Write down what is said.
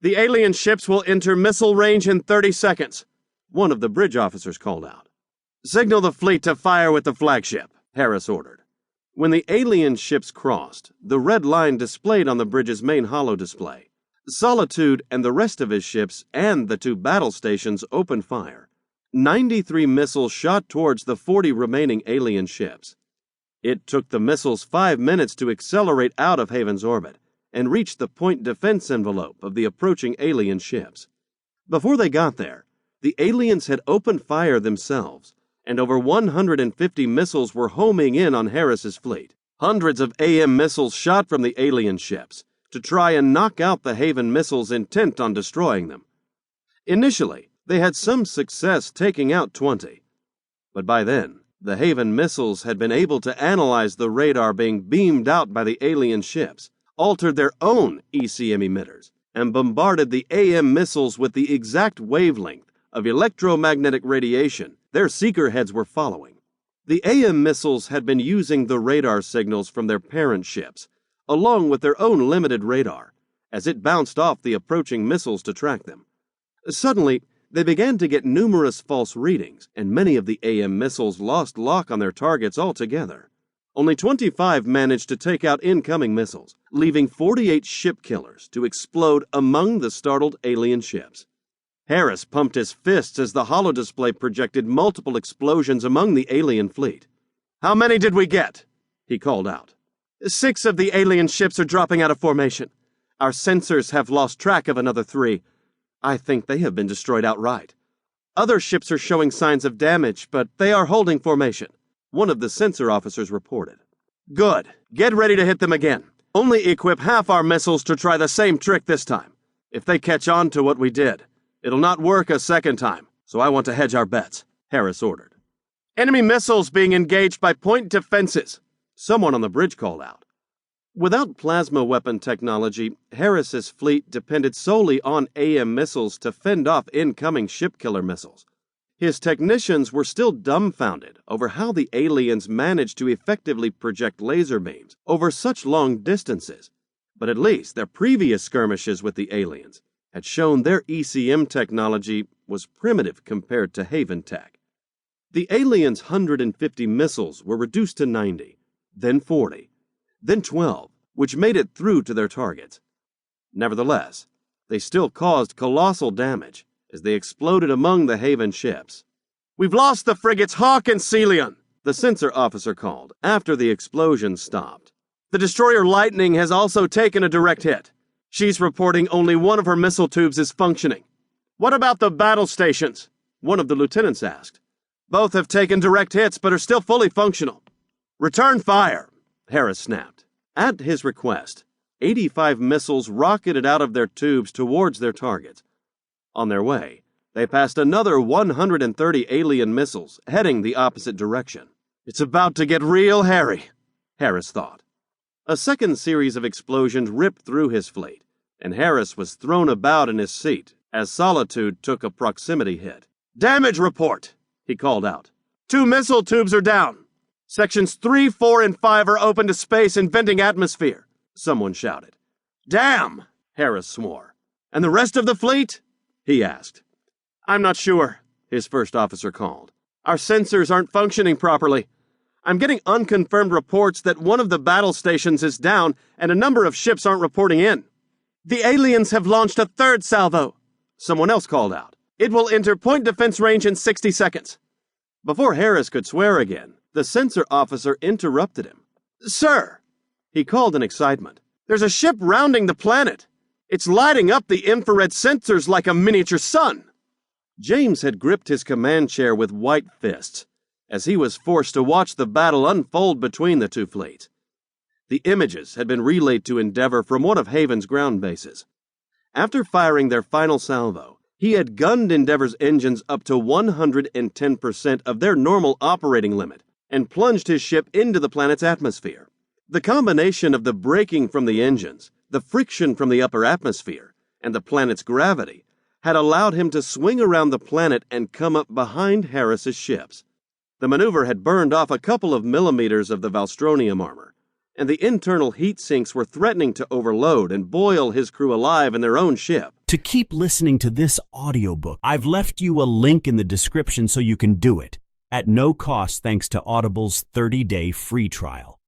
The alien ships will enter missile range in 30 seconds, one of the bridge officers called out. Signal the fleet to fire with the flagship, Harris ordered. When the alien ships crossed, the red line displayed on the bridge's main holo display. Solitude and the rest of his ships and the 2 battle stations opened fire. 93 missiles shot towards the 40 remaining alien ships. It took the missiles 5 minutes to accelerate out of Haven's orbit and reach the point defense envelope of the approaching alien ships. Before they got there, the aliens had opened fire themselves, and over 150 missiles were homing in on Harris's fleet. Hundreds of AM missiles shot from the alien ships to try and knock out the Haven missiles intent on destroying them. Initially, they had some success taking out 20, but by then, the Haven missiles had been able to analyze the radar being beamed out by the alien ships, altered their own ECM emitters, and bombarded the AM missiles with the exact wavelength of electromagnetic radiation their seeker heads were following. The AM missiles had been using the radar signals from their parent ships, along with their own limited radar, as it bounced off the approaching missiles to track them. Suddenly, they began to get numerous false readings, and many of the AM missiles lost lock on their targets altogether. Only 25 managed to take out incoming missiles, leaving 48 ship killers to explode among the startled alien ships. Harris pumped his fists as the holodisplay projected multiple explosions among the alien fleet. "How many did we get?" he called out. 6 of the alien ships are dropping out of formation. Our sensors have lost track of another 3. I think they have been destroyed outright. Other ships are showing signs of damage, but they are holding formation," one of the sensor officers reported. "Good. Get ready to hit them again. Only equip half our missiles to try the same trick this time. If they catch on to what we did, it'll not work a second time, so I want to hedge our bets," Harris ordered. "Enemy missiles being engaged by point defenses," someone on the bridge called out. Without plasma weapon technology, Harris's fleet depended solely on AM missiles to fend off incoming ship-killer missiles. His technicians were still dumbfounded over how the aliens managed to effectively project laser beams over such long distances, but at least their previous skirmishes with the aliens had shown their ECM technology was primitive compared to Haven tech. The aliens' 150 missiles were reduced to 90, then 40, then 12, which made it through to their targets. Nevertheless, they still caused colossal damage as they exploded among the Haven ships. "We've lost the frigates Hawk and Celion," the sensor officer called after the explosion stopped. "The destroyer Lightning has also taken a direct hit. She's reporting only one of her missile tubes is functioning." "What about the battle stations?" one of the lieutenants asked. "Both have taken direct hits but are still fully functional." "Return fire," Harris snapped. At his request, 85 missiles rocketed out of their tubes towards their targets. On their way, they passed another 130 alien missiles heading the opposite direction. "It's about to get real hairy," Harris thought. A second series of explosions ripped through his fleet, and Harris was thrown about in his seat as Solitude took a proximity hit. "Damage report," he called out. 2 missile tubes are down. Sections 3, 4, and 5 are open to space and venting atmosphere," someone shouted. "Damn," Harris swore. "And the rest of the fleet?" he asked. "I'm not sure," his first officer called. "Our sensors aren't functioning properly. I'm getting unconfirmed reports that one of the battle stations is down and a number of ships aren't reporting in." "The aliens have launched a 3rd salvo," someone else called out. "It will enter point defense range in 60 seconds. Before Harris could swear again, the sensor officer interrupted him. "Sir," he called in excitement, "there's a ship rounding the planet. It's lighting up the infrared sensors like a miniature sun." James had gripped his command chair with white fists as he was forced to watch the battle unfold between the 2 fleets. The images had been relayed to Endeavour from one of Haven's ground bases. After firing their final salvo, he had gunned Endeavour's engines up to 110% of their normal operating limit and plunged his ship into the planet's atmosphere. The combination of the braking from the engines, the friction from the upper atmosphere, and the planet's gravity had allowed him to swing around the planet and come up behind Harris's ships. The maneuver had burned off a couple of millimeters of the Valstronium armor, and the internal heat sinks were threatening to overload and boil his crew alive in their own ship. To keep listening to this audiobook, I've left you a link in the description so you can do it, at no cost thanks to Audible's 30-day free trial.